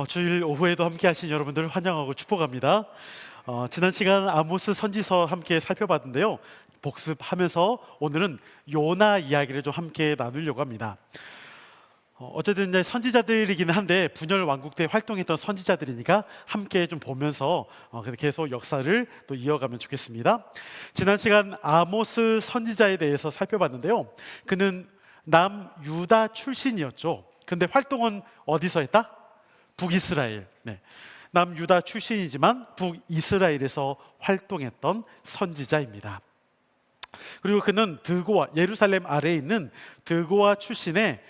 주일 오후에도 함께 하신 여러분들 환영하고 축복합니다. 지난 시간 아모스 선지서 함께 살펴봤는데요. 복습하면서 오늘은 요나 이야기를 좀 함께 나누려고 합니다. 어쨌든 이제 선지자들이긴 한데 분열 왕국 때 활동했던 선지자들이니까 함께 좀 보면서 계속 역사를 또 이어가면 좋겠습니다. 지난 시간 아모스 선지자에 대해서 살펴봤는데요. 그는 남유다 출신이었죠. 근데 활동은 어디서 했다? 북이스라엘. 남유다 출신이지만 북이스라엘에서 활동했던 선지자입니다. 그리고 그는 드고아, 예루살렘 아래에 있는 드고아 출신의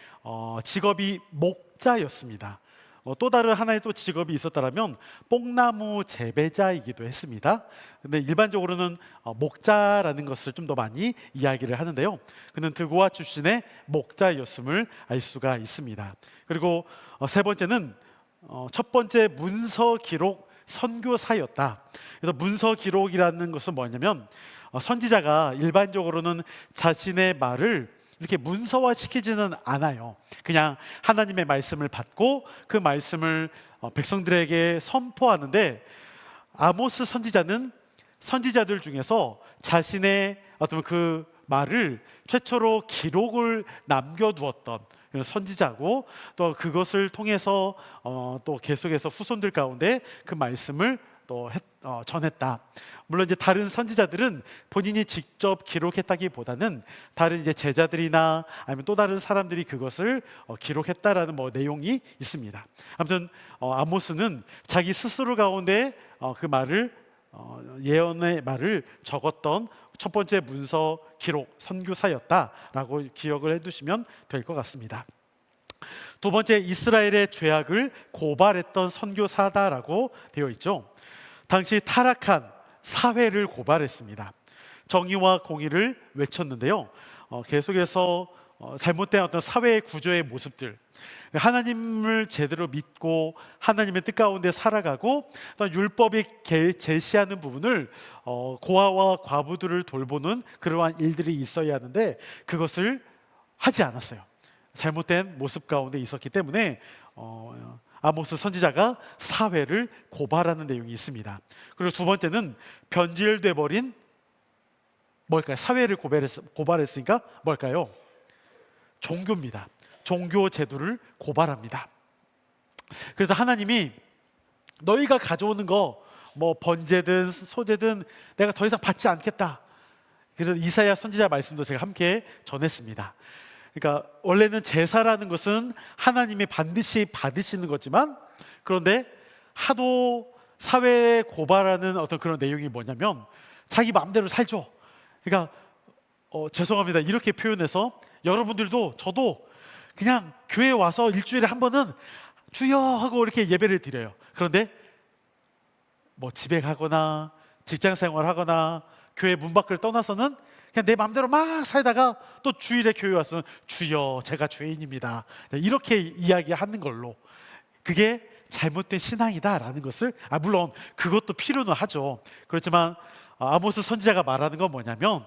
직업이 목자였습니다. 또 다른 하나의 또 직업이 있었다면 뽕나무 재배자이기도 했습니다. 근데 일반적으로는 목자라는 것을 좀 더 많이 이야기를 하는데요. 그는 드고아 출신의 목자였음을 알 수가 있습니다. 그리고 세 번째는 첫 번째 문서 기록 선교사였다. 그래서 문서 기록이라는 것은 뭐냐면 선지자가 일반적으로는 자신의 말을 이렇게 문서화 시키지는 않아요. 그냥 하나님의 말씀을 받고 그 말씀을 백성들에게 선포하는데, 아모스 선지자는 선지자들 중에서 자신의 어떤 그 말을 최초로 기록을 남겨두었던 선지자고, 또 그것을 통해서 또 계속해서 후손들 가운데 그 말씀을 또 전했다. 물론 이제 다른 선지자들은 본인이 직접 기록했다기보다는 다른 이제 제자들이나 아니면 또 다른 사람들이 그것을 기록했다라는 내용이 있습니다. 아무튼 아모스는 자기 스스로 가운데 그 말을 예언의 말을 적었던 첫 번째 문서 기록 선교사였다라고 기억을 해두시면 될 것 같습니다. 두 번째, 이스라엘의 죄악을 고발했던 선교사다라고 되어 있죠. 당시 타락한 사회를 고발했습니다. 정의와 공의를 외쳤는데요. 계속해서 잘못된 어떤 사회의 구조의 모습들, 하나님을 제대로 믿고 하나님의 뜻 가운데 살아가고, 또 율법이 제시하는 부분을 고아와 과부들을 돌보는 그러한 일들이 있어야 하는데 그것을 하지 않았어요. 잘못된 모습 가운데 있었기 때문에 아모스 선지자가 사회를 고발하는 내용이 있습니다. 그리고 두 번째는 변질돼 버린 뭘까요? 사회를 고발했으니까 뭘까요? 종교입니다. 종교 제도를 고발합니다. 그래서 하나님이 너희가 가져오는 거 번제든 소제든 내가 더 이상 받지 않겠다. 그래서 이사야 선지자 말씀도 제가 함께 전했습니다. 그러니까 원래는 제사라는 것은 하나님이 반드시 받으시는 거지만, 그런데 하도 사회에 고발하는 어떤 그런 내용이 뭐냐면 자기 마음대로 살죠. 그러니까 죄송합니다 이렇게 표현해서 여러분들도 저도 그냥 교회에 와서 일주일에 한 번은 주여 하고 이렇게 예배를 드려요. 그런데 집에 가거나 직장 생활하거나 교회 문 밖을 떠나서는 그냥 내 마음대로 막 살다가 또 주일에 교회 와서는 주여 제가 죄인입니다 이렇게 이야기하는 걸로, 그게 잘못된 신앙이다라는 것을 물론 그것도 필요는 하죠. 그렇지만 아모스 선지자가 말하는 건 뭐냐면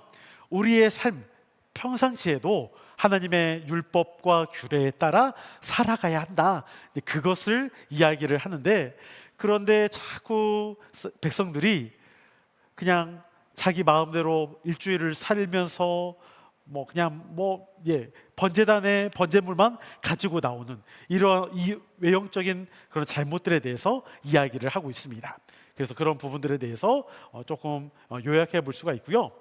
우리의 삶 평상시에도 하나님의 율법과 규례에 따라 살아가야 한다, 그것을 이야기를 하는데, 그런데 자꾸 백성들이 그냥 자기 마음대로 일주일을 살면서 번제단의 번제물만 가지고 나오는 이런 외형적인 그런 잘못들에 대해서 이야기를 하고 있습니다. 그래서 그런 부분들에 대해서 조금 요약해 볼 수가 있고요.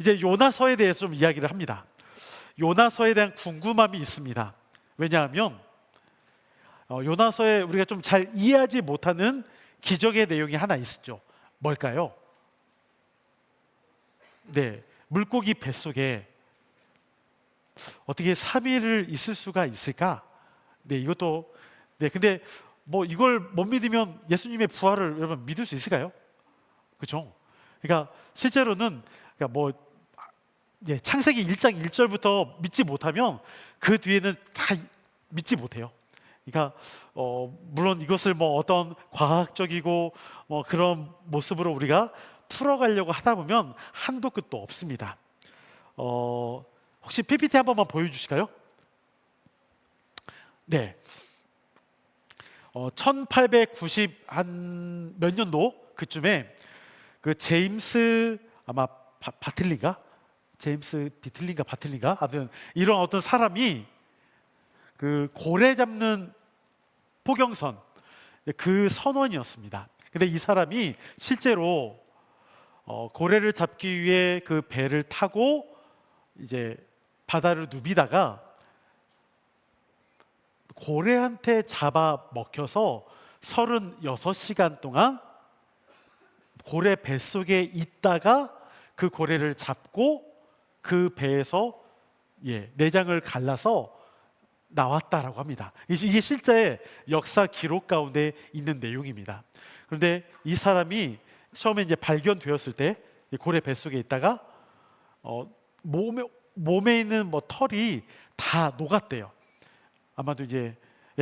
이제 요나서에 대해서 좀 이야기를 합니다. 요나서에 대한 궁금함이 있습니다. 왜냐하면 요나서에 우리가 좀 잘 이해하지 못하는 기적의 내용이 하나 있죠. 뭘까요? 물고기 뱃속에 어떻게 3일을 있을 수가 있을까? 이것도 근데 이걸 못 믿으면 예수님의 부활을 여러분 믿을 수 있을까요? 그렇죠? 그러니까 실제로는 창세기 1장 1절부터 믿지 못하면 그 뒤에는 다 믿지 못해요. 그러니까 물론 이것을 어떤 과학적이고 그런 모습으로 우리가 풀어가려고 하다 보면 한도 끝도 없습니다. 혹시 PPT 한 번만 보여주실까요? 1890 한 몇 년도 그쯤에 그 제임스 아마 바틀리인가? 제임스 비틀리인가 바틀리인가? 하여튼 이런 어떤 사람이 그 고래 잡는 포경선 그 선원이었습니다. 근데 이 사람이 실제로 고래를 잡기 위해 그 배를 타고 이제 바다를 누비다가 고래한테 잡아 먹혀서 36시간 동안 고래 뱃속에 있다가 그 고래를 잡고 그 배에서 내장을 갈라서 나왔다라고 합니다. 이게 실제 역사 기록 가운데 있는 내용입니다. 그런데 이 사람이 처음에 이제 발견되었을 때 고래 뱃속에 있다가 몸에 있는 뭐 털이 다 녹았대요. 아마도 이제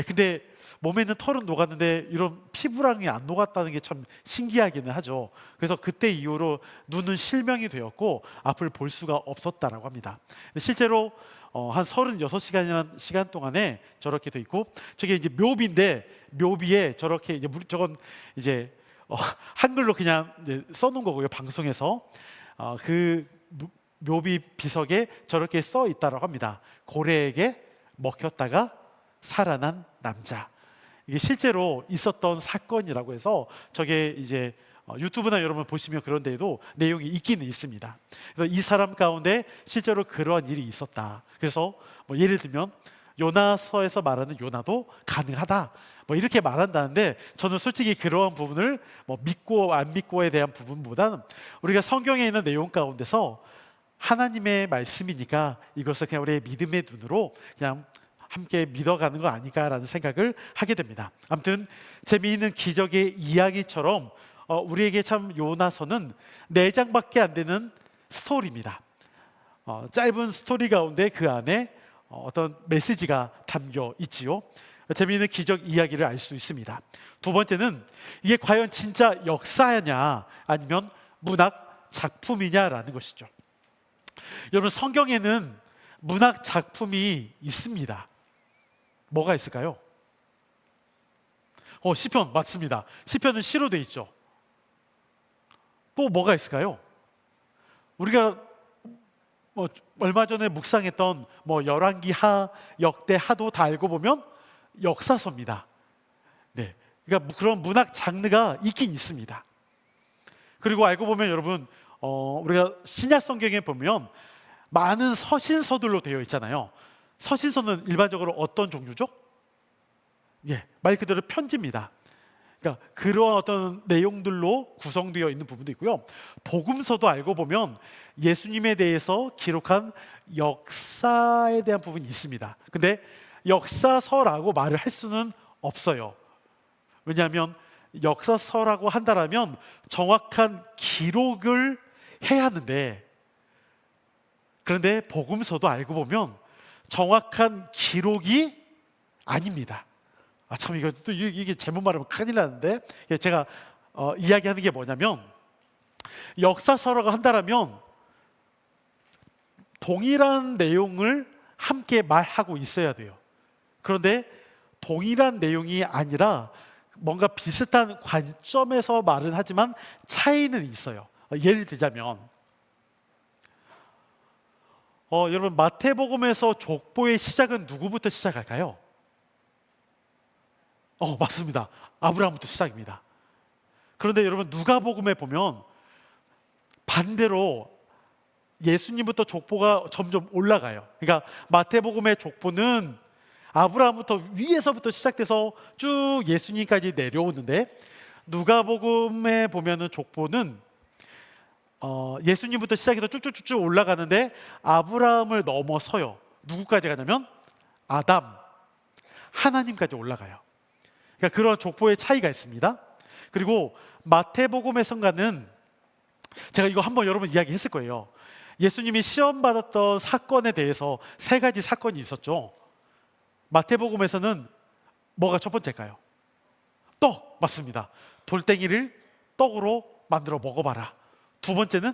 근데 몸에 있는 털은 녹았는데 이런 피부랑이 안 녹았다는 게 참 신기하기는 하죠. 그래서 그때 이후로 눈은 실명이 되었고 앞을 볼 수가 없었다라고 합니다. 실제로 한 36시간이라는 시간 동안에 저렇게 돼 있고 저게 이제 묘비인데 묘비에 저렇게 이제 저건 이제 한글로 그냥 이제 써놓은 거고요. 방송에서 그 묘비 비석에 저렇게 써 있다라고 합니다. 고래에게 먹혔다가 살아난 남자. 이게 실제로 있었던 사건이라고 해서 저게 이제 유튜브나 여러분 보시면 그런 데에도 내용이 있기는 있습니다. 그래서 이 사람 가운데 실제로 그러한 일이 있었다. 그래서 뭐 예를 들면 요나서에서 말하는 요나도 가능하다. 뭐 이렇게 말한다는데 저는 솔직히 그러한 부분을 뭐 믿고 안 믿고에 대한 부분보다는 우리가 성경에 있는 내용 가운데서 하나님의 말씀이니까 이것을 그냥 우리의 믿음의 눈으로 그냥 함께 믿어가는 거 아닐까라는 생각을 하게 됩니다. 아무튼 재미있는 기적의 이야기처럼 우리에게 참 요나서는 4장밖에 안 되는 스토리입니다. 짧은 스토리 가운데 그 안에 어떤 메시지가 담겨 있지요. 재미있는 기적 이야기를 알 수 있습니다. 두 번째는 이게 과연 진짜 역사냐 아니면 문학 작품이냐라는 것이죠. 여러분 성경에는 문학 작품이 있습니다. 뭐가 있을까요? 시편 맞습니다. 시편은 시로 돼 있죠. 또 뭐가 있을까요? 우리가 얼마 전에 묵상했던 열왕기 하, 역대 하도 다 알고 보면 역사서입니다. 네, 그러니까 그런 문학 장르가 있긴 있습니다. 그리고 알고 보면 여러분 우리가 신약 성경에 보면 많은 서신서들로 되어 있잖아요. 서신서는 일반적으로 어떤 종류죠? 말 그대로 편지입니다. 그러니까 그런 어떤 내용들로 구성되어 있는 부분도 있고요. 복음서도 알고 보면 예수님에 대해서 기록한 역사에 대한 부분이 있습니다. 근데 역사서라고 말을 할 수는 없어요. 왜냐하면 역사서라고 한다면 정확한 기록을 해야 하는데, 그런데 복음서도 알고 보면 정확한 기록이 아닙니다. 참 이거 또 이게 잘못 말하면 큰일 나는데 제가 이야기하는 게 뭐냐면 역사서라고 한다면 동일한 내용을 함께 말하고 있어야 돼요. 그런데 동일한 내용이 아니라 뭔가 비슷한 관점에서 말은 하지만 차이는 있어요. 예를 들자면 여러분 마태복음에서 족보의 시작은 누구부터 시작할까요? 맞습니다. 아브라함부터 시작입니다. 그런데 여러분 누가복음에 보면 반대로 예수님부터 족보가 점점 올라가요. 그러니까 마태복음의 족보는 아브라함부터 위에서부터 시작돼서 쭉 예수님까지 내려오는데 누가복음에 보면은 족보는 예수님부터 시작해서 쭉쭉쭉쭉 올라가는데 아브라함을 넘어서요. 누구까지 가냐면 아담, 하나님까지 올라가요. 그러니까 그런 족보의 차이가 있습니다. 그리고 마태복음에서는 제가 이거 한번 여러분 이야기했을 거예요. 예수님이 시험 받았던 사건에 대해서 3가지 사건이 있었죠. 마태복음에서는 뭐가 첫 번째일까요? 떡, 맞습니다. 돌덩이를 떡으로 만들어 먹어봐라. 두 번째는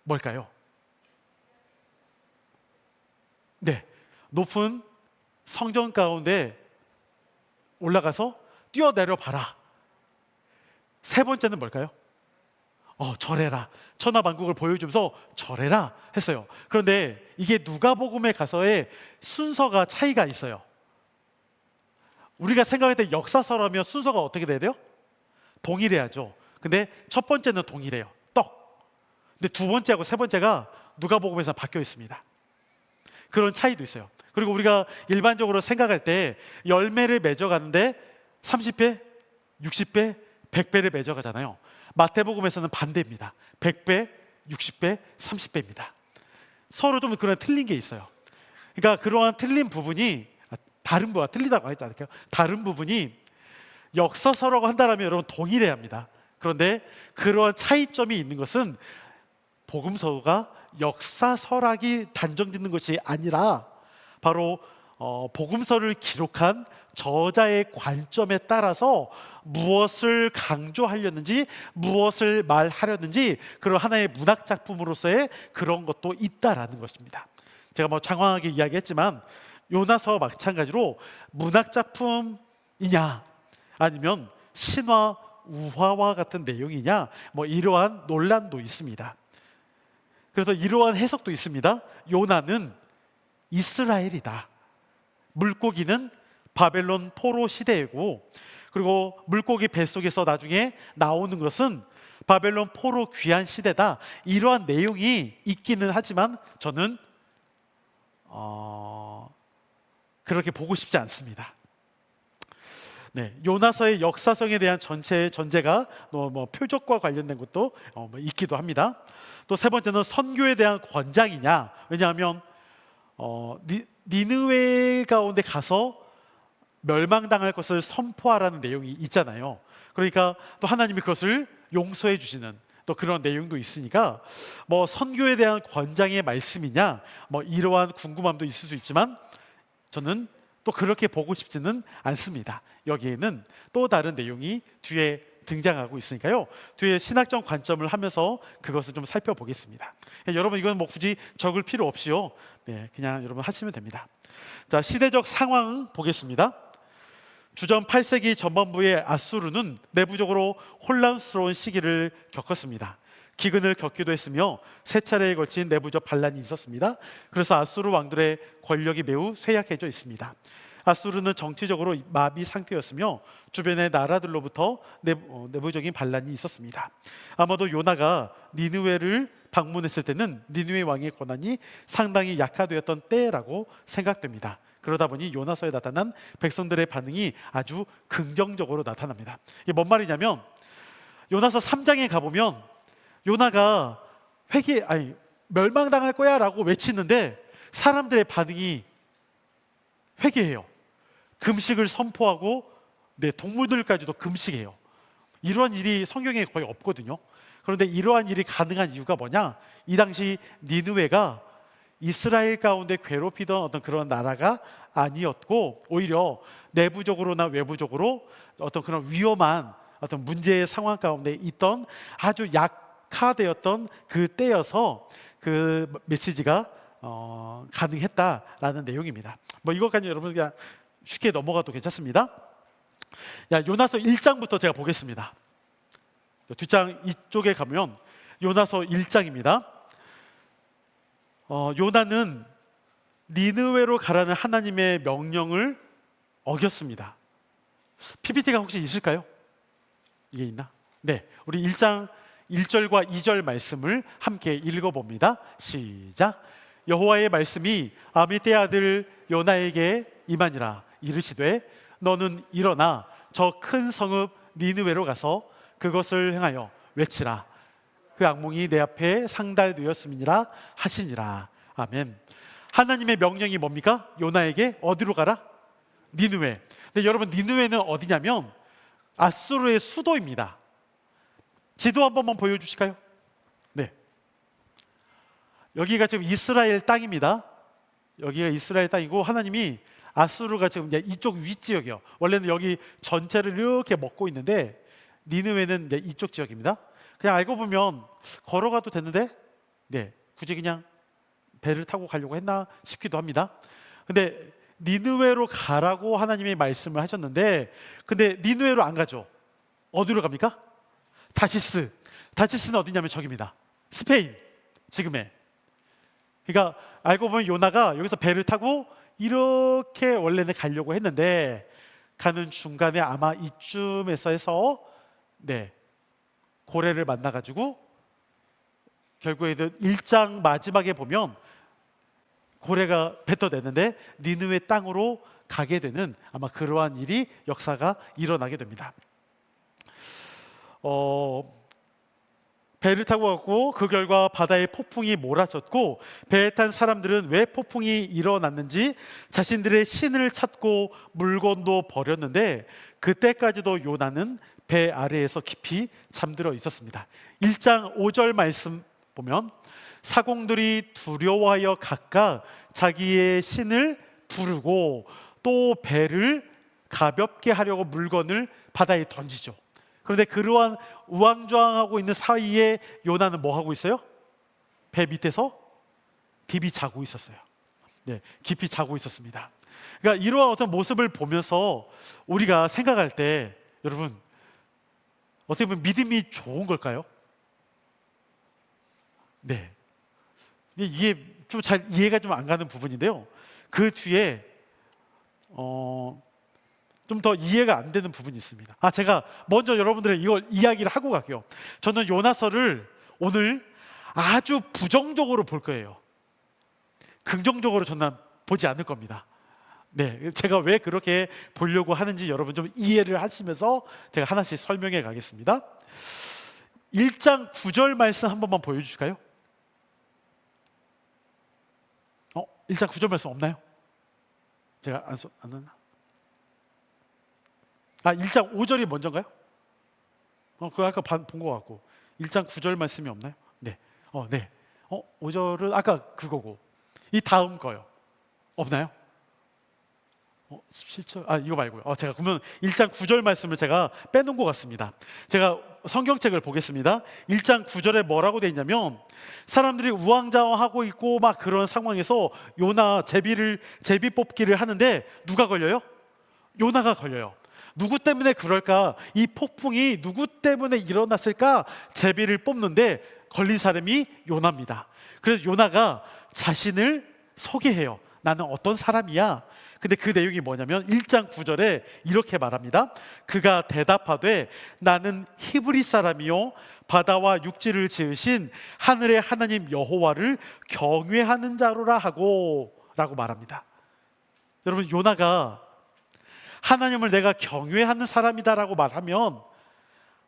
뭘까요? 네, 높은 성전 가운데 올라가서 뛰어내려 봐라. 세 번째는 뭘까요? 절해라. 천하만국을 보여주면서 절해라 했어요. 그런데 이게 누가복음에 가서의 순서가 차이가 있어요. 우리가 생각할 때 역사서라면 순서가 어떻게 돼야 돼요? 동일해야죠. 근데 첫 번째는 동일해요. 떡. 근데 두 번째하고 세 번째가 누가복음에서 바뀌어 있습니다. 그런 차이도 있어요. 그리고 우리가 일반적으로 생각할 때 열매를 맺어가는데 30배, 60배, 100배를 맺어가잖아요. 마태복음에서는 반대입니다. 100배, 60배, 30배입니다. 서로 좀 그런 틀린 게 있어요. 그러니까 그러한 틀린 부분이 틀리다고 하지 않을까요? 다른 부분이 역사서라고 한다면 여러분 동일해야 합니다. 그런데 그러한 차이점이 있는 것은 복음서가 역사서락이 단정짓는 것이 아니라 바로 복음서를 기록한 저자의 관점에 따라서 무엇을 강조하려는지 무엇을 말하려는지 그런 하나의 문학 작품으로서의 그런 것도 있다라는 것입니다. 제가 뭐 장황하게 이야기했지만 요나서 마찬가지로 문학 작품이냐 아니면 신화 우화와 같은 내용이냐 뭐 이러한 논란도 있습니다. 그래서 이러한 해석도 있습니다. 요나는 이스라엘이다. 물고기는 바벨론 포로 시대이고, 그리고 물고기 뱃속에서 나중에 나오는 것은 바벨론 포로 귀환 시대다. 이러한 내용이 있기는 하지만 저는 그렇게 보고 싶지 않습니다. 네, 요나서의 역사성에 대한 전체의 전제가 뭐 표적과 관련된 것도 있기도 합니다. 또 세 번째는 선교에 대한 권장이냐. 왜냐하면 니느웨 가운데 가서 멸망당할 것을 선포하라는 내용이 있잖아요. 그러니까 또 하나님이 그것을 용서해 주시는 또 그런 내용도 있으니까 뭐 선교에 대한 권장의 말씀이냐 뭐 이러한 궁금함도 있을 수 있지만 저는 또 그렇게 보고 싶지는 않습니다. 여기에는 또 다른 내용이 뒤에 등장하고 있으니까요. 뒤에 신학적 관점을 하면서 그것을 좀 살펴보겠습니다. 여러분 이건 뭐 굳이 적을 필요 없이요. 네, 그냥 여러분 하시면 됩니다. 자, 시대적 상황 보겠습니다. 주전 8세기 전반부의 아수르는 내부적으로 혼란스러운 시기를 겪었습니다. 기근을 겪기도 했으며 세 차례에 걸친 내부적 반란이 있었습니다. 그래서 아수르 왕들의 권력이 매우 쇠약해져 있습니다. 아수르는 정치적으로 마비 상태였으며 주변의 나라들로부터 내부적인 반란이 있었습니다. 아마도 요나가 니느웨를 방문했을 때는 니느웨 왕의 권한이 상당히 약화되었던 때라고 생각됩니다. 그러다 보니 요나서에 나타난 백성들의 반응이 아주 긍정적으로 나타납니다. 이게 뭔 말이냐면 요나서 3장에 가보면 요나가 멸망당할 거야 라고 외치는데 사람들의 반응이 회개해요. 금식을 선포하고 동물들까지도 금식해요. 이러한 일이 성경에 거의 없거든요. 그런데 이러한 일이 가능한 이유가 뭐냐? 이 당시 니느웨가 이스라엘 가운데 괴롭히던 어떤 그런 나라가 아니었고 오히려 내부적으로나 외부적으로 어떤 그런 위험한 어떤 문제의 상황 가운데 있던 아주 약화되었던 그 때여서 그 메시지가 가능했다라는 내용입니다. 뭐 이것까지 여러분 그냥 쉽게 넘어가도 괜찮습니다. 요나서 1장부터 제가 보겠습니다. 뒷장 이쪽에 가면 요나서 1장입니다. 요나는 니느웨로 가라는 하나님의 명령을 어겼습니다. PPT가 혹시 있을까요? 이게 있나? 네, 우리 1장 1절과 2절 말씀을 함께 읽어봅니다. 시작. 여호와의 말씀이 아미떼 아들 요나에게 임하니라. 이르시되 너는 일어나 저 큰 성읍 니느웨로 가서 그것을 행하여 외치라. 그 악몽이 내 앞에 상달되었음이니라 하시니라. 아멘. 하나님의 명령이 뭡니까? 요나에게 어디로 가라? 니느웨. 근데 여러분 니느웨는 어디냐면 아수르의 수도입니다. 지도 한 번만 보여주실까요? 네. 여기가 지금 이스라엘 땅입니다. 여기가 이스라엘 땅이고 하나님이 아수르가 지금 이쪽 윗지역이요. 원래는 여기 전체를 이렇게 먹고 있는데 니느웨는 이쪽 지역입니다. 그냥 알고 보면 걸어가도 되는데 굳이 그냥 배를 타고 가려고 했나 싶기도 합니다. 근데 니느웨로 가라고 하나님이 말씀을 하셨는데, 근데 니느웨로 안 가죠. 어디로 갑니까? 다시스. 다시스는 어디냐면 저기입니다. 스페인, 지금의. 그러니까 알고 보면 요나가 여기서 배를 타고 이렇게 원래는 가려고 했는데, 가는 중간에 아마 이쯤에서 해서 고래를 만나가지고 결국에 1장 마지막에 보면 고래가 뱉어내는데 니느웨 땅으로 가게 되는, 아마 그러한 일이, 역사가 일어나게 됩니다. 배를 타고 갔고, 그 결과 바다에 폭풍이 몰아쳤고, 배에 탄 사람들은 왜 폭풍이 일어났는지 자신들의 신을 찾고 물건도 버렸는데, 그때까지도 요나는 배 아래에서 깊이 잠들어 있었습니다. 1장 5절 말씀 보면 사공들이 두려워하여 각각 자기의 신을 부르고 또 배를 가볍게 하려고 물건을 바다에 던지죠. 그런데 그러한 우왕좌왕하고 있는 사이에 요나는 뭐 하고 있어요? 배 밑에서 깊이 자고 있었어요. 깊이 자고 있었습니다. 그러니까 이러한 어떤 모습을 보면서 우리가 생각할 때, 여러분, 어떻게 보면 믿음이 좋은 걸까요? 이게 좀 잘 이해가 좀 안 가는 부분인데요. 그 뒤에 좀 더 이해가 안 되는 부분이 있습니다. 제가 먼저 여러분들의 이걸 이야기를 하고 갈게요. 저는 요나서를 오늘 아주 부정적으로 볼 거예요. 긍정적으로 저는 보지 않을 겁니다. 제가 왜 그렇게 보려고 하는지 여러분 좀 이해를 하시면서 제가 하나씩 설명해 가겠습니다. 1장 9절 말씀 한 번만 보여주실까요? 1장 9절 말씀 없나요? 제가 안 넣나? 1장 5절이 먼저인가요? 그거 아까 본 것 같고. 1장 9절 말씀이 없나요? 5절은 아까 그거고, 이 다음 거요. 없나요? 17절? 이거 말고요. 제가 그러면 1장 9절 말씀을 제가 빼놓은 것 같습니다. 제가 성경책을 보겠습니다. 1장 9절에 뭐라고 되어 있냐면, 사람들이 우왕좌왕하고 있고 막 그런 상황에서 요나 제비 뽑기를 하는데 누가 걸려요? 요나가 걸려요. 누구 때문에 그럴까? 이 폭풍이 누구 때문에 일어났을까? 제비를 뽑는데 걸린 사람이 요나입니다. 그래서 요나가 자신을 소개해요. 나는 어떤 사람이야? 근데 그 내용이 뭐냐면 1장 9절에 이렇게 말합니다. 그가 대답하되 나는 히브리 사람이요 바다와 육지를 지으신 하늘의 하나님 여호와를 경외하는 자로라 하고 라고 말합니다. 여러분, 요나가 하나님을 내가 경외하는 사람이다라고 말하면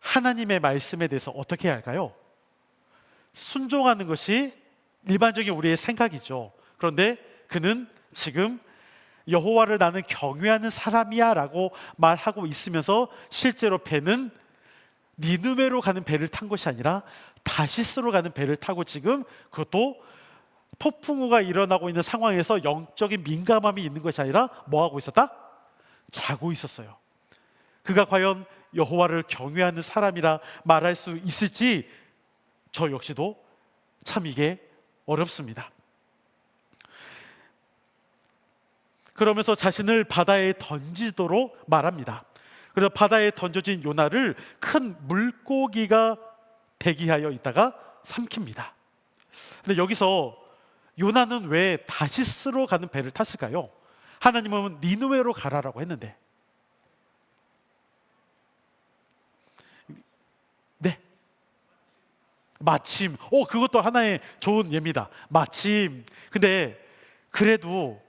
하나님의 말씀에 대해서 어떻게 해야 할까요? 순종하는 것이 일반적인 우리의 생각이죠. 그런데 그는 지금 여호와를 나는 경외하는 사람이야 라고 말하고 있으면서 실제로 배는 니느웨로 가는 배를 탄 것이 아니라 다시스로 가는 배를 타고, 지금 그것도 폭풍우가 일어나고 있는 상황에서 영적인 민감함이 있는 것이 아니라 뭐 하고 있었다? 자고 있었어요. 그가 과연 여호와를 경외하는 사람이라 말할 수 있을지 저 역시도 참 이게 어렵습니다. 그러면서 자신을 바다에 던지도록 말합니다. 그래서 바다에 던져진 요나를 큰 물고기가 대기하여 있다가 삼킵니다. 근데 여기서 요나는 왜 다시스로 가는 배를 탔을까요? 하나님은 니느웨로 가라라고 했는데. 마침. 그것도 하나의 좋은 예입니다. 마침. 근데 그래도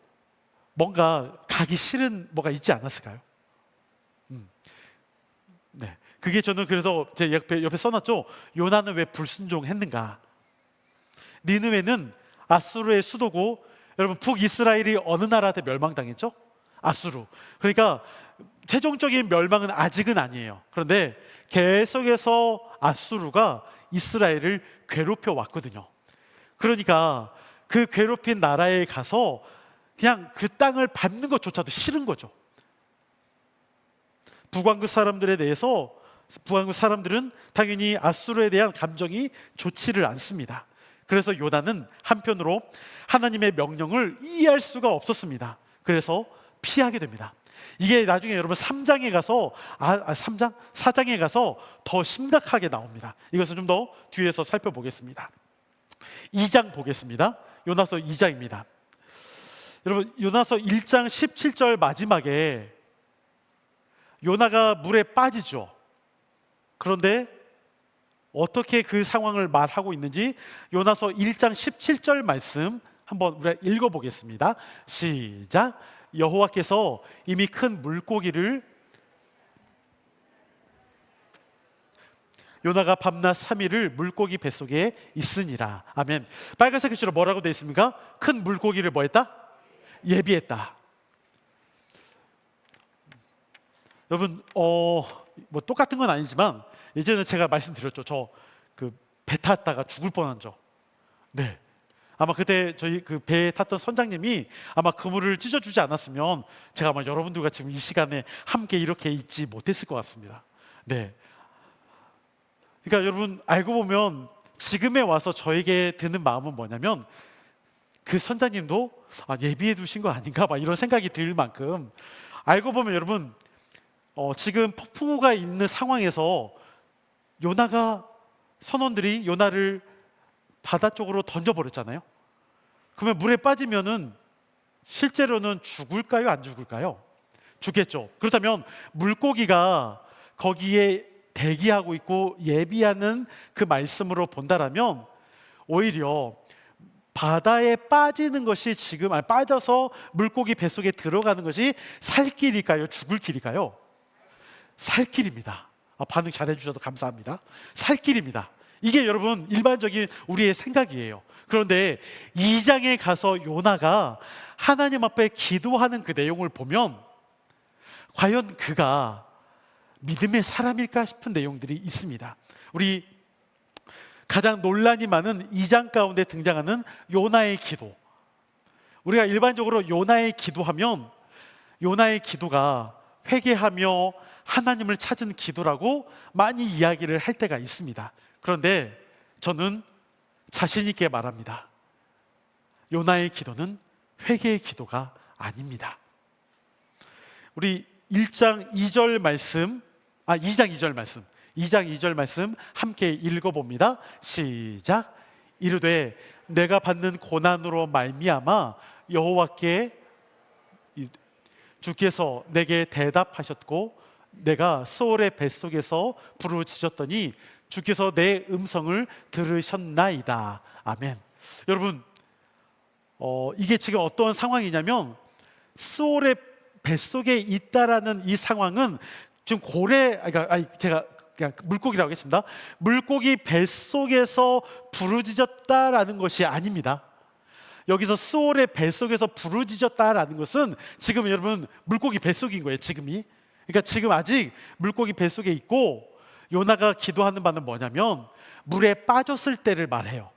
뭔가 가기 싫은 뭐가 있지 않았을까요? 그게 저는 그래서 제 옆에 써놨죠. 요나는 왜 불순종했는가? 니느웨는 아수르의 수도고, 여러분 북이스라엘이 어느 나라한테 멸망당했죠? 아수르. 그러니까 최종적인 멸망은 아직은 아니에요. 그런데 계속해서 아수르가 이스라엘을 괴롭혀 왔거든요. 그러니까 그 괴롭힌 나라에 가서 그냥 그 땅을 밟는 것조차도 싫은 거죠. 북왕국 사람들은 당연히 아수르에 대한 감정이 좋지를 않습니다. 그래서 요나는 한편으로 하나님의 명령을 이해할 수가 없었습니다. 그래서 피하게 됩니다. 이게 나중에 여러분 3장에 가서 3장? 4장에 가서 더 심각하게 나옵니다. 이것은 좀 더 뒤에서 살펴보겠습니다. 2장 보겠습니다. 요나서 2장입니다. 여러분 요나서 1장 17절 마지막에 요나가 물에 빠지죠. 그런데 어떻게 그 상황을 말하고 있는지 요나서 1장 17절 말씀 한번 우리가 읽어보겠습니다. 시작. 여호와께서 이미 큰 물고기를 요나가 밤낮 3일을 물고기 뱃속에 있으니라. 아멘. 빨간색 글씨로 뭐라고 되어 있습니까? 큰 물고기를 뭐 했다? 예비했다. 여러분 뭐 똑같은 건 아니지만 예전에 제가 말씀드렸죠. 저 그 배 탔다가 죽을 뻔한 적. 네. 아마 그때 저희 그 배에 탔던 선장님이 아마 그물을 찢어주지 않았으면 제가 아마 여러분들과 지금 이 시간에 함께 이렇게 있지 못했을 것 같습니다. 네. 그러니까 여러분 알고 보면 지금에 와서 저에게 드는 마음은 뭐냐면 그 선장님도 예비해 두신 거 아닌가 막 이런 생각이 들 만큼 알고 보면 여러분 지금 폭풍우가 있는 상황에서 요나가 선원들이 요나를 바다 쪽으로 던져버렸잖아요. 그러면 물에 빠지면은 실제로는 죽을까요? 안 죽을까요? 죽겠죠. 그렇다면 물고기가 거기에 대기하고 있고 예비하는 그 말씀으로 본다라면 오히려 바다에 빠지는 것이 지금 빠져서 물고기 뱃속에 들어가는 것이 살 길일까요? 죽을 길일까요? 살 길입니다. 반응 잘해 주셔서 감사합니다. 살 길입니다. 이게 여러분 일반적인 우리의 생각이에요. 그런데 2장에 가서 요나가 하나님 앞에 기도하는 그 내용을 보면 과연 그가 믿음의 사람일까 싶은 내용들이 있습니다. 우리 가장 논란이 많은 2장 가운데 등장하는 요나의 기도. 우리가 일반적으로 요나의 기도하면 요나의 기도가 회개하며 하나님을 찾은 기도라고 많이 이야기를 할 때가 있습니다. 그런데 저는 자신 있게 말합니다. 요나의 기도는 회개의 기도가 아닙니다. 우리 1장 2절 말씀, 2장 2절 말씀, 2장 2절 말씀 함께 읽어봅니다. 시작. 이르되 내가 받는 고난으로 말미암아 여호와께 주께서 내게 대답하셨고 내가 스올의 뱃속에서 부르짖었더니 주께서 내 음성을 들으셨나이다. 아멘. 여러분 이게 지금 어떤 상황이냐면 스올의 뱃속에 있다라는 이 상황은 지금 제가 그냥 물고기라고 하겠습니다. 물고기 뱃속에서 부르짖었다라는 것이 아닙니다. 여기서 스올의 뱃속에서 부르짖었다라는 것은 지금 여러분 물고기 뱃속인 거예요. 지금이. 그러니까 지금 아직 물고기 뱃속에 있고 요나가 기도하는 바는 뭐냐면 물에 빠졌을 때를 말해요.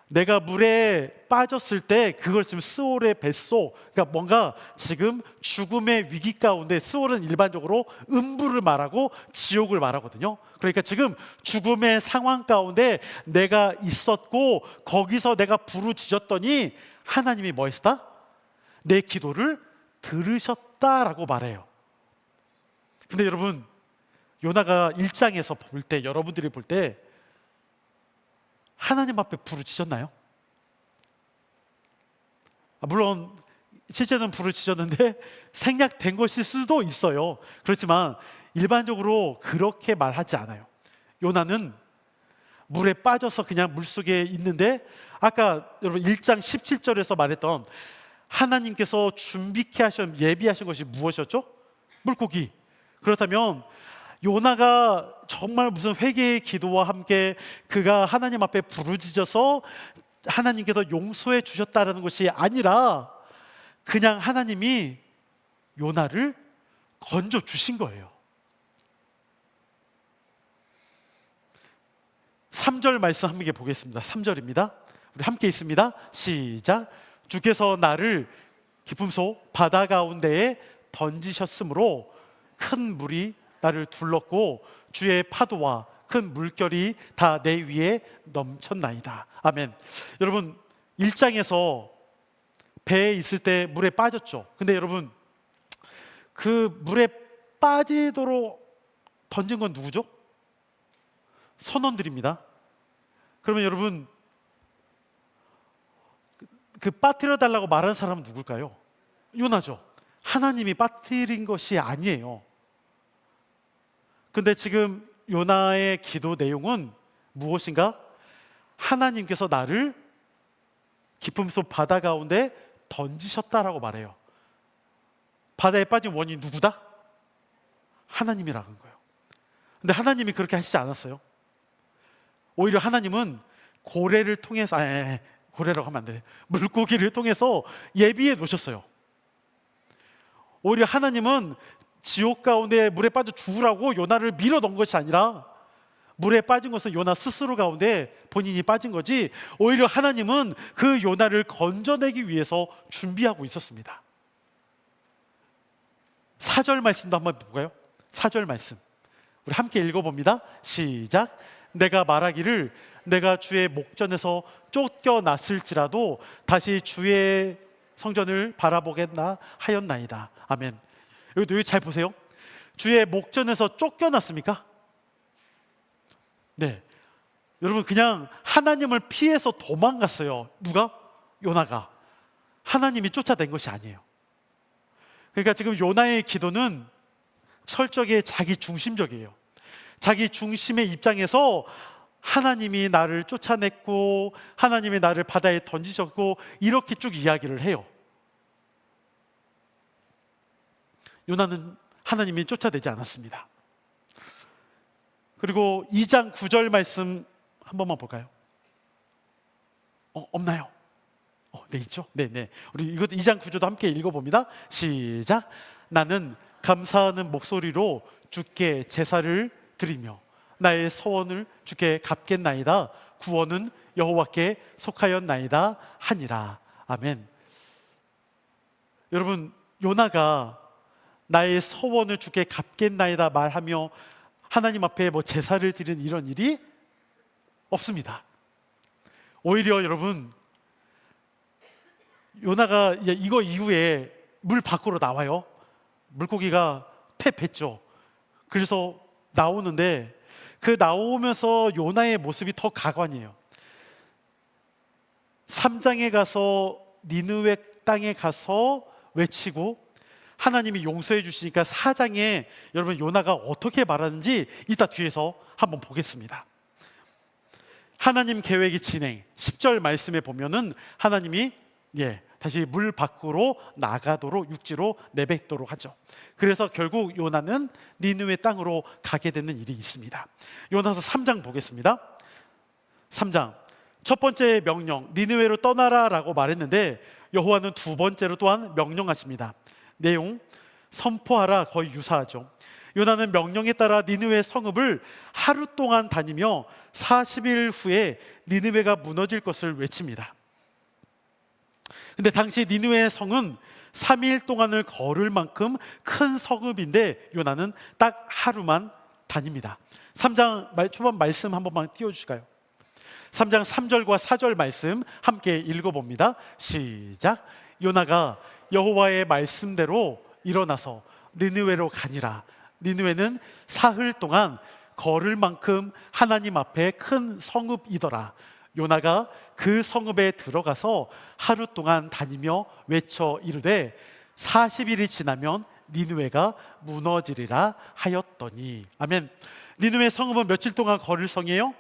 내가 물에 빠졌을 때 그걸 지금 스올의 뱃속, 그러니까 뭔가 지금 죽음의 위기 가운데, 스올은 일반적으로 음부를 말하고 지옥을 말하거든요. 그러니까 지금 죽음의 상황 가운데 내가 있었고 거기서 내가 부르짖었더니 하나님이 뭐 했다? 내 기도를 들으셨다라고 말해요. 근데 여러분 요나가 1장에서 볼 때, 여러분들이 볼 때 하나님 앞에 부르짖었나요? 물론 실제는 부르짖었는데 생략된 것일 수도 있어요. 그렇지만 일반적으로 그렇게 말하지 않아요. 요나는 물에 빠져서 그냥 물속에 있는데 아까 여러분 1장 17절에서 말했던 하나님께서 예비하신 것이 무엇이었죠? 물고기. 그렇다면 요나가 정말 무슨 회개의 기도와 함께 그가 하나님 앞에 부르짖어서 하나님께서 용서해 주셨다는 것이 아니라 그냥 하나님이 요나를 건져 주신 거예요. 3절 말씀 함께 보겠습니다. 3절입니다. 우리 함께 있습니다. 시작. 주께서 나를 깊음 속 바다 가운데에 던지셨으므로 큰 물이 나를 둘렀고 주의 파도와 큰 물결이 다 내 위에 넘쳤나이다. 아멘. 여러분 1장에서 배에 있을 때 물에 빠졌죠. 근데 여러분, 그 물에 빠지도록 던진 건 누구죠? 선원들입니다. 그러면 여러분, 그 빠뜨려 달라고 말한 사람은 누굴까요? 요나죠. 하나님이 빠뜨린 것이 아니에요. 근데 지금 요나의 기도 내용은 무엇인가? 하나님께서 나를 깊음 속 바다 가운데 던지셨다라고 말해요. 바다에 빠진 원인이 누구다? 하나님이라는 거예요. 근데 하나님이 그렇게 하시지 않았어요. 오히려 하나님은 고래를 통해서, 고래라고 하면 안 돼. 물고기를 통해서 예비해 놓으셨어요. 오히려 하나님은 지옥 가운데 물에 빠져 죽으라고 요나를 밀어 넣은 것이 아니라, 물에 빠진 것은 요나 스스로 가운데 본인이 빠진 거지, 오히려 하나님은 그 요나를 건져내기 위해서 준비하고 있었습니다. 4절 말씀도 한번 볼까요? 4절 말씀 우리 함께 읽어봅니다. 시작. 내가 말하기를 내가 주의 목전에서 쫓겨났을지라도 다시 주의 성전을 바라보겠나 하였나이다. 아멘. 여기 잘 보세요. 주의 목전에서 쫓겨났습니까? 네. 여러분, 그냥 하나님을 피해서 도망갔어요. 누가? 요나가. 하나님이 쫓아낸 것이 아니에요. 그러니까 지금 요나의 기도는 철저하게 자기 중심적이에요. 자기 중심의 입장에서 하나님이 나를 쫓아냈고 하나님이 나를 바다에 던지셨고 이렇게 쭉 이야기를 해요. 요나는 하나님이 쫓아내지 않았습니다. 그리고 2장 9절 말씀 한 번만 볼까요? 없나요? 네, 있죠? 네. 우리 이것 2장 9절도 함께 읽어봅니다. 시작. 나는 감사하는 목소리로 주께 제사를 드리며 나의 서원을 주께 갚겠나이다. 구원은 여호와께 속하였나이다 하니라. 아멘. 여러분, 요나가 나의 서원을 주께 갚겠나이다 말하며 하나님 앞에 제사를 드리는 이런 일이 없습니다. 오히려 여러분, 요나가 이거 이후에 물 밖으로 나와요. 물고기가 뱉죠. 그래서 나오는데 그 나오면서 요나의 모습이 더 가관이에요. 3장에 가서 니느웨 땅에 가서 외치고 하나님이 용서해 주시니까 4장에 여러분 요나가 어떻게 말하는지 이따 뒤에서 한번 보겠습니다. 하나님 계획이 진행 10절 말씀에 보면은 하나님이 다시 물 밖으로 나가도록 육지로 내뱉도록 하죠. 그래서 결국 요나는 니느웨 땅으로 가게 되는 일이 있습니다. 요나서 3장 보겠습니다. 3장 첫 번째 명령 니느웨로 떠나라라고 말했는데 여호와는 두 번째로 또한 명령하십니다. 내용 선포하라 거의 유사하죠. 요나는 명령에 따라 니느웨 성읍을 하루 동안 다니며 40일 후에 니느웨가 무너질 것을 외칩니다. 근데 당시 니느웨 성은 3일 동안을 걸을 만큼 큰 성읍인데 요나는 딱 하루만 다닙니다. 3장 초반 말씀 한 번만 띄워주실까요? 3장 3절과 4절 말씀 함께 읽어봅니다. 시작. 요나가 여호와의 말씀대로 일어나서 니느웨로 가니라. 니느웨는 사흘 동안 걸을 만큼 하나님 앞에 큰 성읍이더라. 요나가 그 성읍에 들어가서 하루 동안 다니며 외쳐 이르되 40일이 지나면 니느웨가 무너지리라 하였더니. 아멘. 니느웨 성읍은 며칠 동안 걸을 성이에요?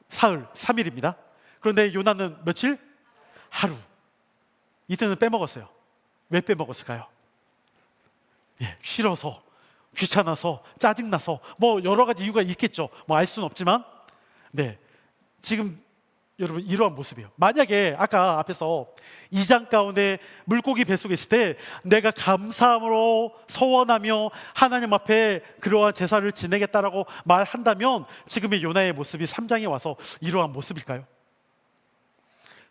사흘, 3일입니다. 그런데 요나는 며칠? 하루. 이때는 빼먹었어요. 왜 빼먹었을까요? 싫어서, 귀찮아서, 짜증나서 여러 가지 이유가 있겠죠. 알 수는 없지만 지금 여러분 이러한 모습이에요. 만약에 아까 앞에서 2장 가운데 물고기 뱃속에 있을 때 내가 감사함으로 서원하며 하나님 앞에 그러한 제사를 지내겠다라고 말한다면 지금의 요나의 모습이 3장에 와서 이러한 모습일까요?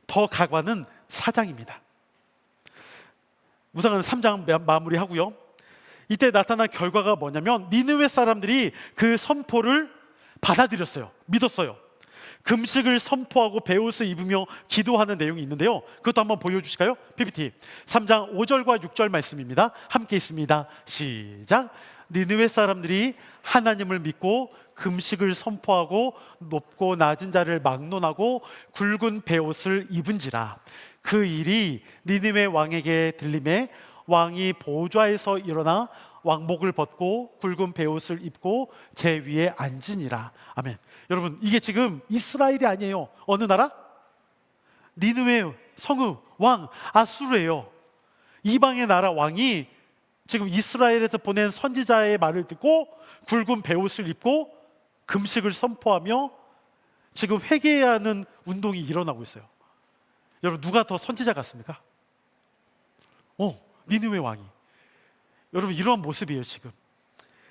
더 가관은 4장입니다. 우선은 3장 마무리하고요. 이때 나타난 결과가 뭐냐면 니느웨 사람들이 그 선포를 받아들였어요. 믿었어요. 금식을 선포하고 베옷을 입으며 기도하는 내용이 있는데요. 그것도 한번 보여주실까요? PPT 3장 5절과 6절 말씀입니다. 함께 있습니다. 시작. 니느웨 사람들이 하나님을 믿고 금식을 선포하고 높고 낮은 자를 막론하고 굵은 베옷을 입은지라. 그 일이 니느웨 왕에게 들림에 왕이 보좌에서 일어나 왕복을 벗고 굵은 베옷을 입고 제 위에 앉으니라. 아멘. 여러분, 이게 지금 이스라엘이 아니에요. 어느 나라? 니느웨 성읍 왕 아수르예요. 이방의 나라 왕이 지금 이스라엘에서 보낸 선지자의 말을 듣고 굵은 베옷을 입고 금식을 선포하며 지금 회개해야 하는 운동이 일어나고 있어요. 여러분, 누가 더 선지자 같습니까? 니느웨 왕이. 여러분, 이런 모습이에요 지금.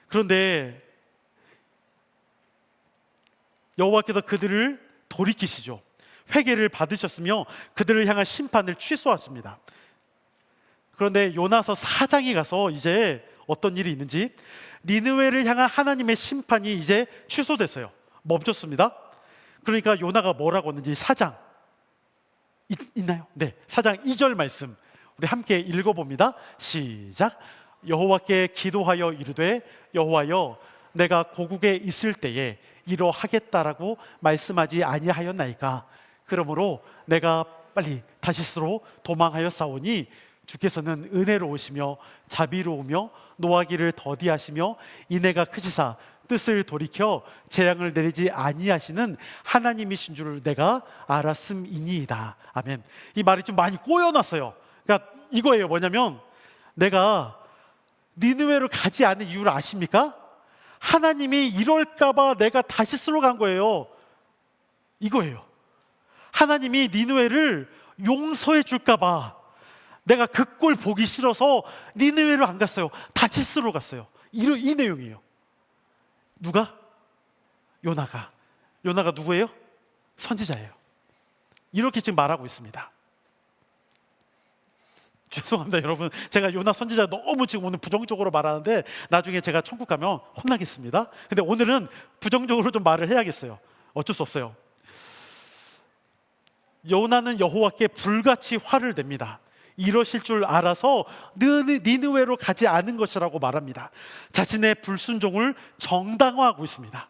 그런데 여호와께서 그들을 돌이키시죠. 회개를 받으셨으며 그들을 향한 심판을 취소하십니다. 그런데 요나서 4장에 가서 이제 어떤 일이 있는지, 니느웨를 향한 하나님의 심판이 이제 취소됐어요. 멈췄습니다. 그러니까 요나가 뭐라고 했는지 4장 있나요? 네, 4장 2절 말씀 우리 함께 읽어봅니다. 시작. 여호와께 기도하여 이르되 여호와여, 내가 고국에 있을 때에 이러하겠다라고 말씀하지 아니하였나이까. 그러므로 내가 빨리 다시스로 도망하였사오니 주께서는 은혜로우시며 자비로우며 노하기를 더디하시며 인애가 크시사 뜻을 돌이켜 재앙을 내리지 아니하시는 하나님이신 줄을 내가 알았음이니이다. 아멘. 이 말이 좀 많이 꼬여놨어요. 그러니까 이거예요. 뭐냐면, 내가 니느웨로 가지 않은 이유를 아십니까? 하나님이 이럴까봐 내가 다시스로 간 거예요. 이거예요. 하나님이 니느웨를 용서해 줄까봐 내가 그 꼴 보기 싫어서 니느웨로 안 갔어요. 다시스로 갔어요. 이 내용이에요. 누가? 요나가. 요나가 누구예요? 선지자예요. 이렇게 지금 말하고 있습니다. 죄송합니다 여러분, 제가 요나 선지자 너무 지금 오늘 부정적으로 말하는데 나중에 제가 천국 가면 혼나겠습니다. 근데 오늘은 부정적으로 좀 말을 해야겠어요. 어쩔 수 없어요. 요나는 여호와께 불같이 화를 냅니다. 이러실 줄 알아서 니느웨로 가지 않은 것이라고 말합니다. 자신의 불순종을 정당화하고 있습니다.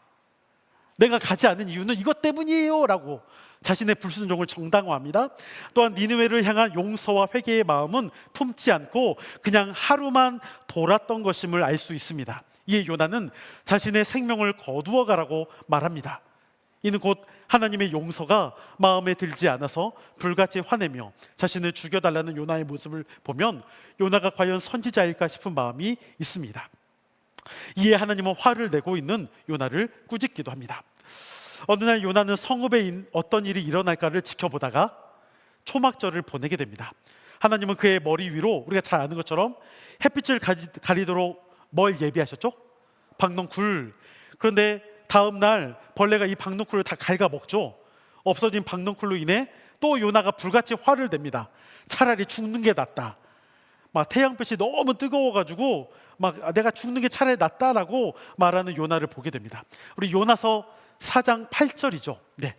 내가 가지 않은 이유는 이것 때문이에요 라고 자신의 불순종을 정당화합니다. 또한 니느웨를 향한 용서와 회개의 마음은 품지 않고 그냥 하루만 돌았던 것임을 알 수 있습니다. 이에 요나는 자신의 생명을 거두어 가라고 말합니다. 이는 곧 하나님의 용서가 마음에 들지 않아서 불같이 화내며 자신을 죽여달라는 요나의 모습을 보면 요나가 과연 선지자일까 싶은 마음이 있습니다. 이에 하나님은 화를 내고 있는 요나를 꾸짖기도 합니다. 어느 날 요나는 성읍에 어떤 일이 일어날까를 지켜보다가 초막절을 보내게 됩니다. 하나님은 그의 머리 위로 우리가 잘 아는 것처럼 햇빛을 가리도록 뭘 예비하셨죠? 박넝쿨. 그런데 다음 날 벌레가 이 박넝쿨을 다 갉아먹죠. 없어진 박넝쿨로 인해 또 요나가 불같이 화를 냅니다. 차라리 죽는 게 낫다. 막 태양빛이 너무 뜨거워가지고 막 내가 죽는 게 차라리 낫다라고 말하는 요나를 보게 됩니다. 우리 요나서 4장 8절이죠. 네,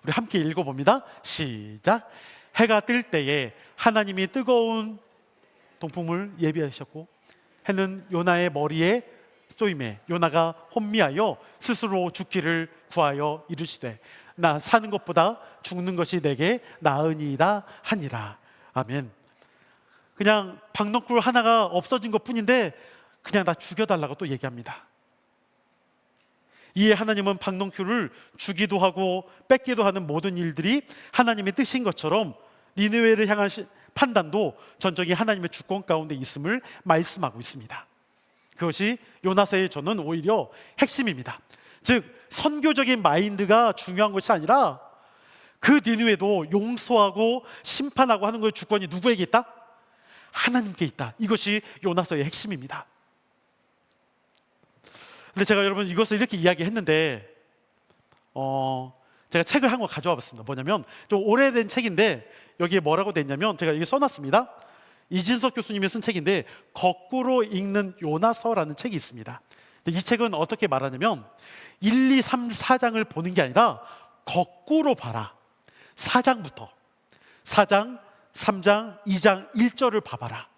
우리 함께 읽어봅니다. 시작. 해가 뜰 때에 하나님이 뜨거운 동풍을 예비하셨고 해는 요나의 머리에 쏘임에 요나가 혼미하여 스스로 죽기를 구하여 이르시되 나 사는 것보다 죽는 것이 내게 나으니이다 하니라. 아멘. 그냥 박넝쿨 하나가 없어진 것뿐인데 그냥 나 죽여달라고 또 얘기합니다. 이에 하나님은 박넝쿨을 주기도 하고 뺏기도 하는 모든 일들이 하나님의 뜻인 것처럼 니느웨를 향한 판단도 전적인 하나님의 주권 가운데 있음을 말씀하고 있습니다. 그것이 요나서의 저는 오히려 핵심입니다. 즉 선교적인 마인드가 중요한 것이 아니라 그 니느웨도 용서하고 심판하고 하는 것의 주권이 누구에게 있다? 하나님께 있다. 이것이 요나서의 핵심입니다. 근데 제가 여러분 이것을 이렇게 이야기했는데 제가 책을 한 권 가져와 봤습니다. 뭐냐면 좀 오래된 책인데 여기에 뭐라고 돼 있냐면 제가 이게 써놨습니다. 이진석 교수님이 쓴 책인데 거꾸로 읽는 요나서라는 책이 있습니다. 이 책은 어떻게 말하냐면 1, 2, 3, 4장을 보는 게 아니라 거꾸로 봐라. 4장부터 4장, 3장, 2장 1절을 봐봐라.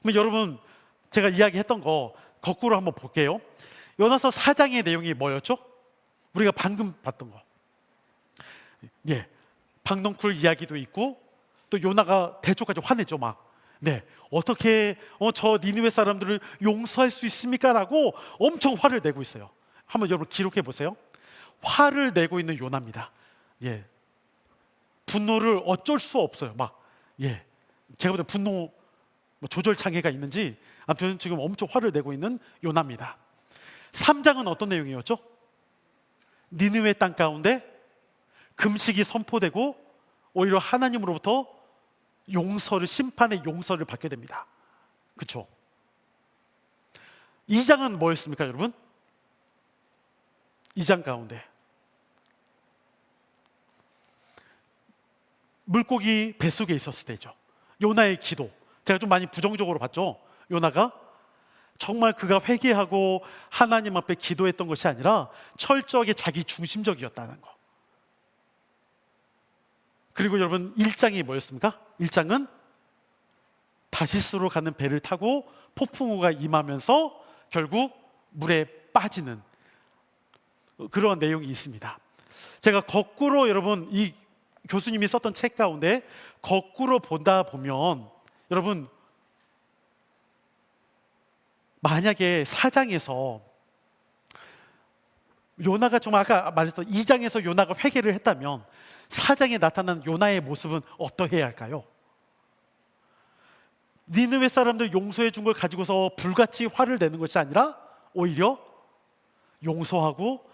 그럼 여러분 제가 이야기했던 거 거꾸로 한번 볼게요. 요나서 4장의 내용이 뭐였죠? 우리가 방금 봤던 거. 예, 박넝쿨 이야기도 있고 또 요나가 대초까지 화내죠 막. 네, 어떻게 저 니느웨 사람들을 용서할 수 있습니까? 라고 엄청 화를 내고 있어요. 한번 여러분 기록해 보세요. 화를 내고 있는 요나입니다. 예, 분노를 어쩔 수 없어요. 막 예, 제가 볼 때 분노 조절 장애가 있는지 아무튼 지금 엄청 화를 내고 있는 요나입니다. 3장은 어떤 내용이었죠? 니느웨 땅 가운데 금식이 선포되고 오히려 하나님으로부터 용서를, 심판의 용서를 받게 됩니다. 그렇죠? 2장은 뭐였습니까, 여러분? 2장 가운데 물고기 뱃속에 있었을 때죠. 요나의 기도. 제가 좀 많이 부정적으로 봤죠. 요나가 정말 그가 회개하고 하나님 앞에 기도했던 것이 아니라 철저하게 자기 중심적이었다는 거. 그리고 여러분 1장이 뭐였습니까? 1장은 다시스로 가는 배를 타고 폭풍우가 임하면서 결국 물에 빠지는 그러한 내용이 있습니다. 제가 거꾸로 여러분 이 교수님이 썼던 책 가운데 거꾸로 보다 보면 여러분 만약에 4장에서 요나가 정말 아까 말했던 2장에서 요나가 회개를 했다면 4장에 나타난 요나의 모습은 어떠해야 할까요? 니느웨 사람들 용서해 준 걸 가지고서 불같이 화를 내는 것이 아니라 오히려 용서하고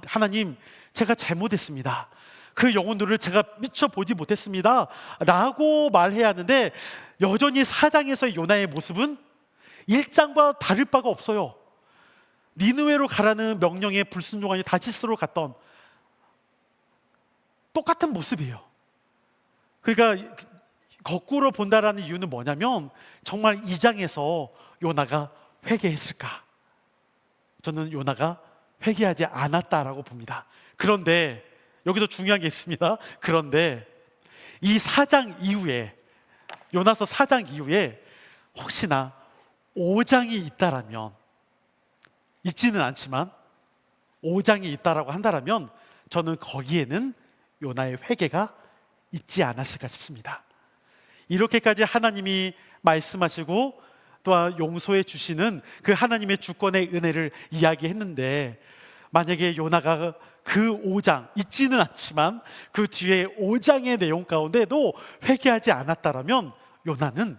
하나님 제가 잘못했습니다. 그 영혼들을 제가 미처 보지 못했습니다 라고 말해야 하는데 여전히 4장에서의 요나의 모습은 1장과 다를 바가 없어요. 니느웨로 가라는 명령에 불순종하니 다시스로 갔던 똑같은 모습이에요. 그러니까 거꾸로 본다라는 이유는 뭐냐면 정말 2장에서 요나가 회개했을까? 저는 요나가 회개하지 않았다라고 봅니다. 그런데 여기서 중요한 게 있습니다. 그런데 이 4장 이후에 요나서 4장 이후에 혹시나 5장이 있다라면 있지는 않지만 5장이 있다라고 한다라면 저는 거기에는 요나의 회개가 있지 않았을까 싶습니다. 이렇게까지 하나님이 말씀하시고 또한 용서해 주시는 그 하나님의 주권의 은혜를 이야기했는데 만약에 요나가 그 5장 있지는 않지만 그 뒤에 5장의 내용 가운데도 회개하지 않았다라면 요나는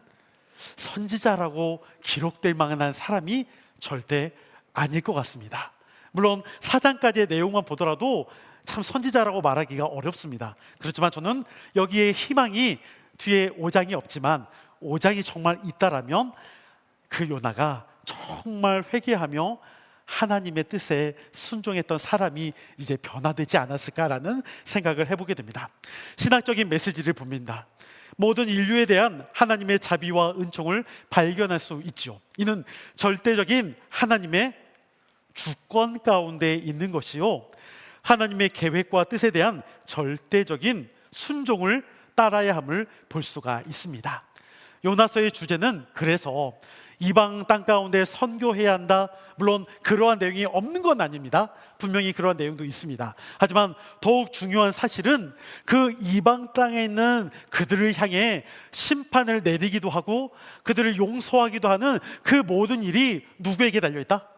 선지자라고 기록될 만한 사람이 절대 아닐 것 같습니다. 물론 4장까지의 내용만 보더라도 참 선지자라고 말하기가 어렵습니다. 그렇지만 저는 여기에 희망이 뒤에 5장이 없지만 5장이 정말 있다라면 그 요나가 정말 회개하며 하나님의 뜻에 순종했던 사람이 이제 변화되지 않았을까라는 생각을 해보게 됩니다. 신학적인 메시지를 봅니다. 모든 인류에 대한 하나님의 자비와 은총을 발견할 수 있지요. 이는 절대적인 하나님의 주권 가운데 있는 것이요, 하나님의 계획과 뜻에 대한 절대적인 순종을 따라야 함을 볼 수가 있습니다. 요나서의 주제는 그래서 이방 땅 가운데 선교해야 한다. 물론 그러한 내용이 없는 건 아닙니다. 분명히 그러한 내용도 있습니다. 하지만 더욱 중요한 사실은 그 이방 땅에 있는 그들을 향해 심판을 내리기도 하고 그들을 용서하기도 하는 그 모든 일이 누구에게 달려있다?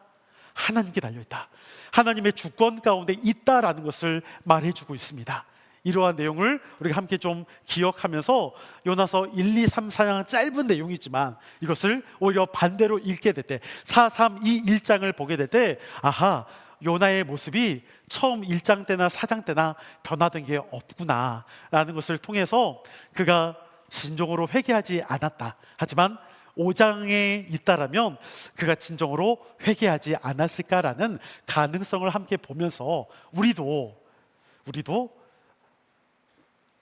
하나님께 달려있다. 하나님의 주권 가운데 있다라는 것을 말해주고 있습니다. 이러한 내용을 우리가 함께 좀 기억하면서 요나서 1, 2, 3, 4장 짧은 내용이지만 이것을 오히려 반대로 읽게 될 때 4, 3, 2, 1장을 보게 될 때 요나의 모습이 처음 1장 때나 4장 때나 변화된 게 없구나 라는 것을 통해서 그가 진정으로 회개하지 않았다. 하지만 5장에 있다라면 그가 진정으로 회개하지 않았을까라는 가능성을 함께 보면서 우리도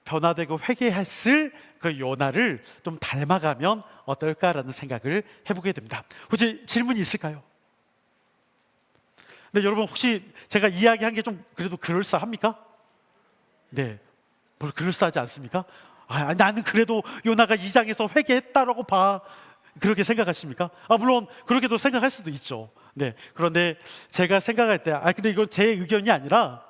변화되고 회개했을 그 요나를 좀 닮아가면 어떨까라는 생각을 해보게 됩니다. 혹시 질문이 있을까요? 네, 여러분 혹시 제가 이야기한 게 좀 그래도 그럴싸합니까? 네, 뭘 그럴싸하지 않습니까? 나는 그래도 요나가 2장에서 회개했다라고 봐. 그렇게 생각하십니까? 물론 그렇게도 생각할 수도 있죠. 네, 그런데 제가 생각할 때, 근데 이건 제 의견이 아니라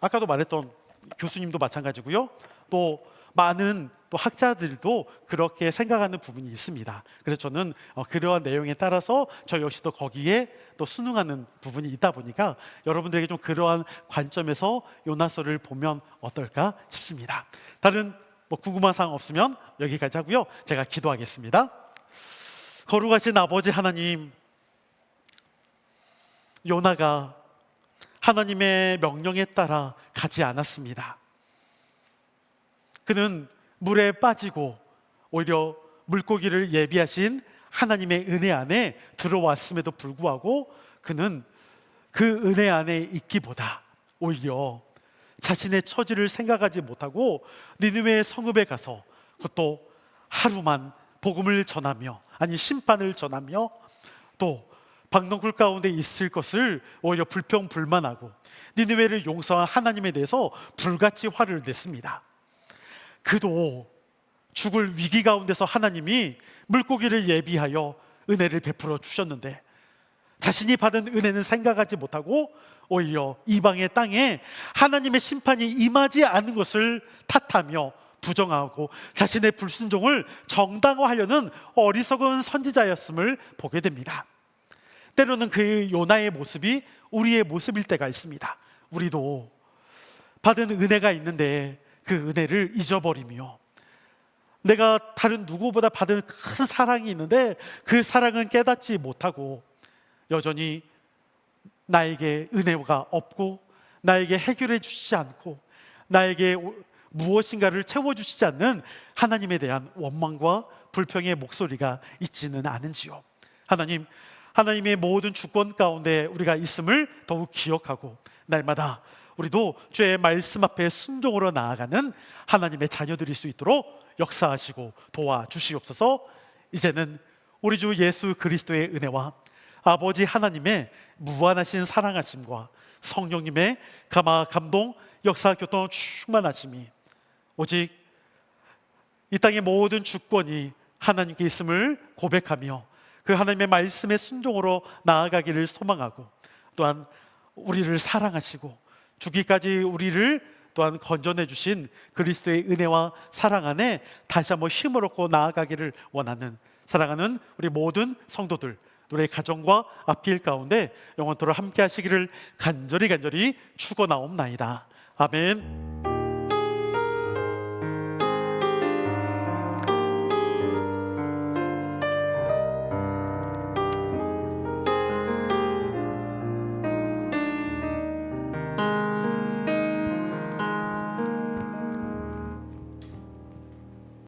아까도 말했던 교수님도 마찬가지고요. 또 많은 또 학자들도 그렇게 생각하는 부분이 있습니다. 그래서 저는 그러한 내용에 따라서 저 역시도 거기에 또 순응하는 부분이 있다 보니까 여러분들에게 좀 그러한 관점에서 요나서를 보면 어떨까 싶습니다. 다른 궁금한 사항 없으면 여기까지 하고요. 제가 기도하겠습니다. 거룩하신 아버지 하나님, 요나가 하나님의 명령에 따라 가지 않았습니다. 그는 물에 빠지고 오히려 물고기를 예비하신 하나님의 은혜 안에 들어왔음에도 불구하고 그는 그 은혜 안에 있기보다 오히려 자신의 처지를 생각하지 못하고 니느웨의 성읍에 가서 그것도 하루만 복음을 전하며 심판을 전하며 또 박농굴 가운데 있을 것을 오히려 불평불만하고 니느웨를 용서한 하나님에 대해서 불같이 화를 냈습니다. 그도 죽을 위기 가운데서 하나님이 물고기를 예비하여 은혜를 베풀어 주셨는데 자신이 받은 은혜는 생각하지 못하고 오히려 이방의 땅에 하나님의 심판이 임하지 않은 것을 탓하며 부정하고 자신의 불순종을 정당화하려는 어리석은 선지자였음을 보게 됩니다. 때로는 그 요나의 모습이 우리의 모습일 때가 있습니다. 우리도 받은 은혜가 있는데 그 은혜를 잊어버리며 내가 다른 누구보다 받은 큰 사랑이 있는데 그 사랑은 깨닫지 못하고 여전히 나에게 은혜가 없고 나에게 해결해 주시지 않고 나에게 무엇인가를 채워주시지 않는 하나님에 대한 원망과 불평의 목소리가 있지는 않은지요. 하나님의 모든 주권 가운데 우리가 있음을 더욱 기억하고 날마다 우리도 주의 말씀 앞에 순종으로 나아가는 하나님의 자녀들일 수 있도록 역사하시고 도와주시옵소서. 이제는 우리 주 예수 그리스도의 은혜와 아버지 하나님의 무한하신 사랑하심과 성령님의 감화 감동 역사 교통 충만하심이 오직 이 땅의 모든 주권이 하나님께 있음을 고백하며 그 하나님의 말씀의 순종으로 나아가기를 소망하고 또한 우리를 사랑하시고 죽기까지 우리를 또한 건져내 주신 그리스도의 은혜와 사랑 안에 다시 한번 힘을 얻고 나아가기를 원하는 사랑하는 우리 모든 성도들, 우리의 가정과 앞길 가운데 영원토록 함께 하시기를 간절히 축원하옵나이다. 아멘.